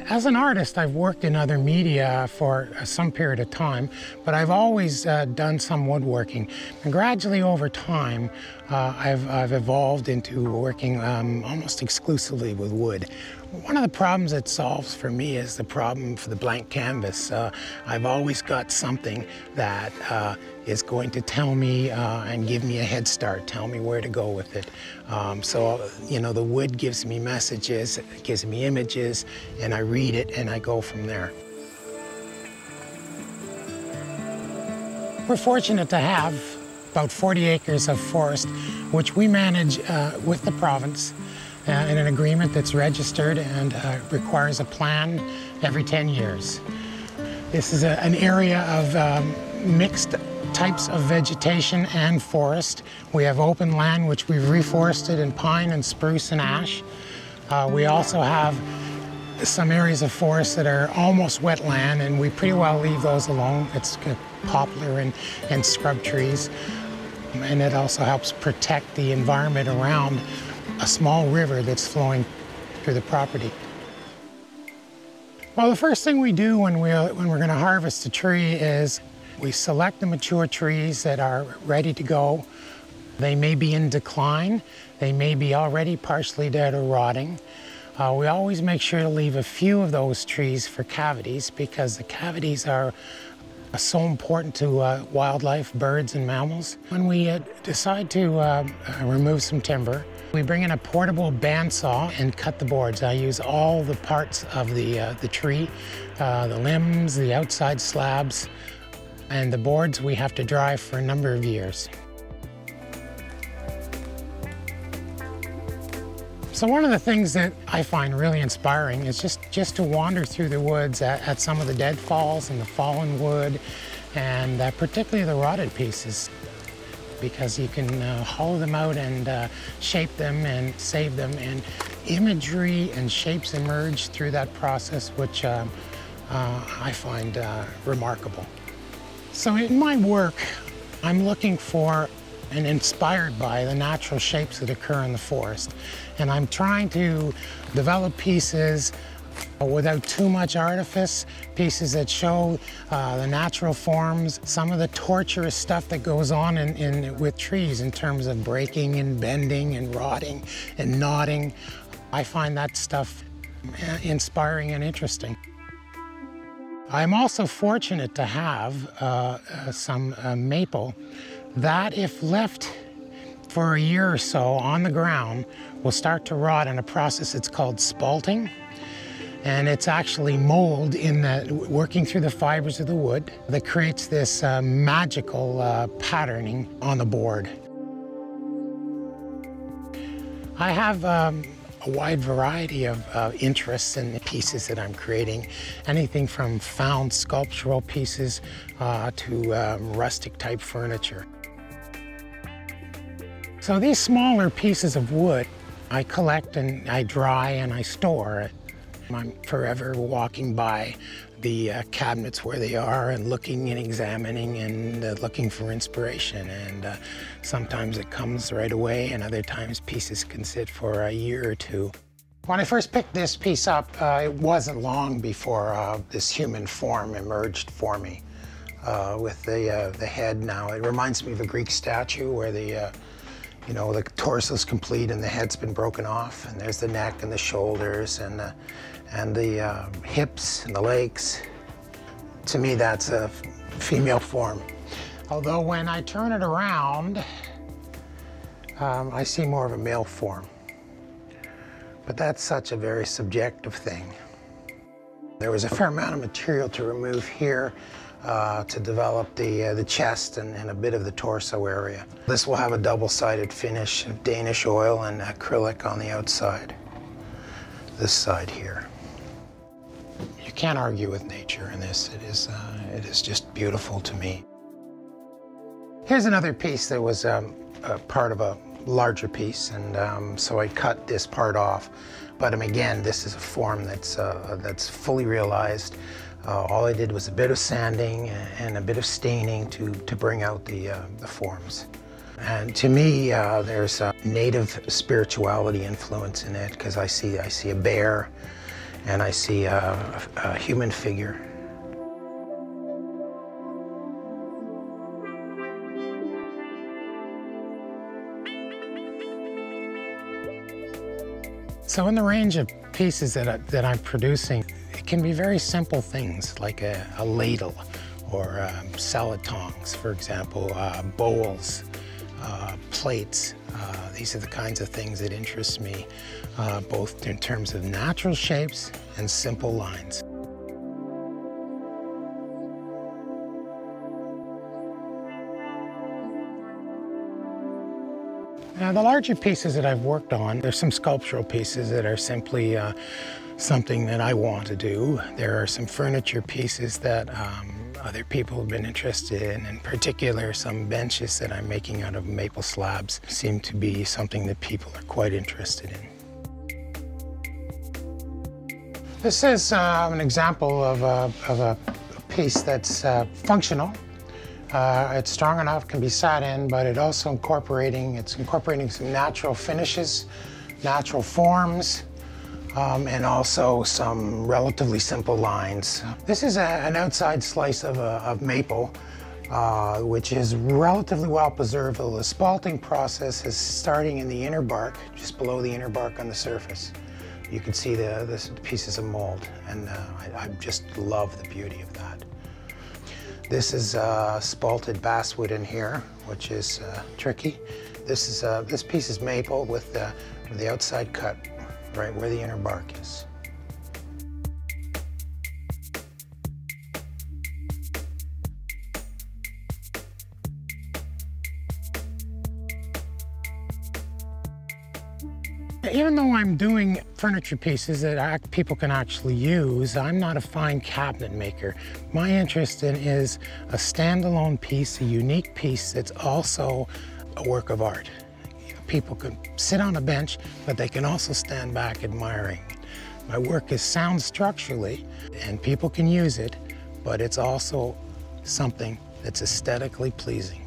As an artist, I've worked in other media for some period of time, but I've always done some woodworking. And gradually over time, I've evolved into working almost exclusively with wood. One of the problems it solves for me is the problem for the blank canvas. I've always got something that is going to tell me and give me a head start, tell me where to go with it. So, you know, the wood gives me messages, it gives me images, and I read it and I go from there. We're fortunate to have about 40 acres of forest, which we manage with the province in an agreement that's registered and requires a plan every 10 years. This is an area of mixed types of vegetation and forest. We have open land, which we've reforested in pine and spruce and ash. We also have some areas of forest that are almost wetland, and we pretty well leave those alone. It's poplar and scrub trees. And it also helps protect the environment around a small river that's flowing through the property. Well, the first thing we do when we're going to harvest a tree is we select the mature trees that are ready to go. They may be in decline, they may be already partially dead or rotting. We always make sure to leave a few of those trees for cavities, because the cavities are so important to wildlife, birds and mammals. When we decide to remove some timber, we bring in a portable bandsaw and cut the boards. I use all the parts of the tree, the limbs, the outside slabs, and the boards we have to dry for a number of years. So one of the things that I find really inspiring is just to wander through the woods at some of the deadfalls and the fallen wood, and particularly the rotted pieces, because you can hollow them out and shape them and save them, and imagery and shapes emerge through that process, which I find remarkable. So in my work, I'm looking for and inspired by the natural shapes that occur in the forest. And I'm trying to develop pieces without too much artifice, pieces that show the natural forms, some of the torturous stuff that goes on with trees in terms of breaking and bending and rotting and knotting. I find that stuff inspiring and interesting. I'm also fortunate to have some maple that, if left for a year or so on the ground, will start to rot in a process that's called spalting. And it's actually mold working through the fibers of the wood that creates this magical patterning on the board. I have a wide variety of interests in the pieces that I'm creating. Anything from found sculptural pieces to rustic type furniture. So these smaller pieces of wood, I collect and I dry and I store. I'm forever walking by the cabinets where they are and looking and examining and looking for inspiration. And sometimes it comes right away, and other times pieces can sit for a year or two. When I first picked this piece up, it wasn't long before this human form emerged for me with the head now. It reminds me of a Greek statue where the torso's complete and the head's been broken off, and there's the neck and the shoulders and the hips and the legs. To me, that's a female form. Although when I turn it around, I see more of a male form. But that's such a very subjective thing. There was a fair amount of material to remove here to develop the chest and a bit of the torso area. This will have a double-sided finish of Danish oil and acrylic on the outside. This side here. You can't argue with nature in this. It is just beautiful to me. Here's another piece that was part of a larger piece, and so I cut this part off. But again, this is a form that's fully realized. All I did was a bit of sanding and a bit of staining to bring out the forms. And to me, there's a native spirituality influence in it, because I see a bear and I see a human figure. So in the range of pieces that I'm producing, it can be very simple things like a ladle or salad tongs, for example, bowls, plates. These are the kinds of things that interest me, both in terms of natural shapes and simple lines. Now, the larger pieces that I've worked on, there's some sculptural pieces that are simply something that I want to do. There are some furniture pieces that other people have been interested in particular, some benches that I'm making out of maple slabs seem to be something that people are quite interested in. This is an example of a piece that's functional. It's strong enough, can be sat in, but it's also incorporating some natural finishes, natural forms, and also some relatively simple lines. This is an outside slice of maple, which is relatively well preserved. The spalting process is starting in the inner bark, just below the inner bark on the surface. You can see the pieces of mold, and I just love the beauty of that. This is spalted basswood in here, which is tricky. This piece is maple with the outside cut right where the inner bark is. Even though I'm doing furniture pieces that people can actually use, I'm not a fine cabinet maker. My interest is a standalone piece, a unique piece that's also a work of art. People can sit on a bench, but they can also stand back admiring. My work is sound structurally, and people can use it, but it's also something that's aesthetically pleasing.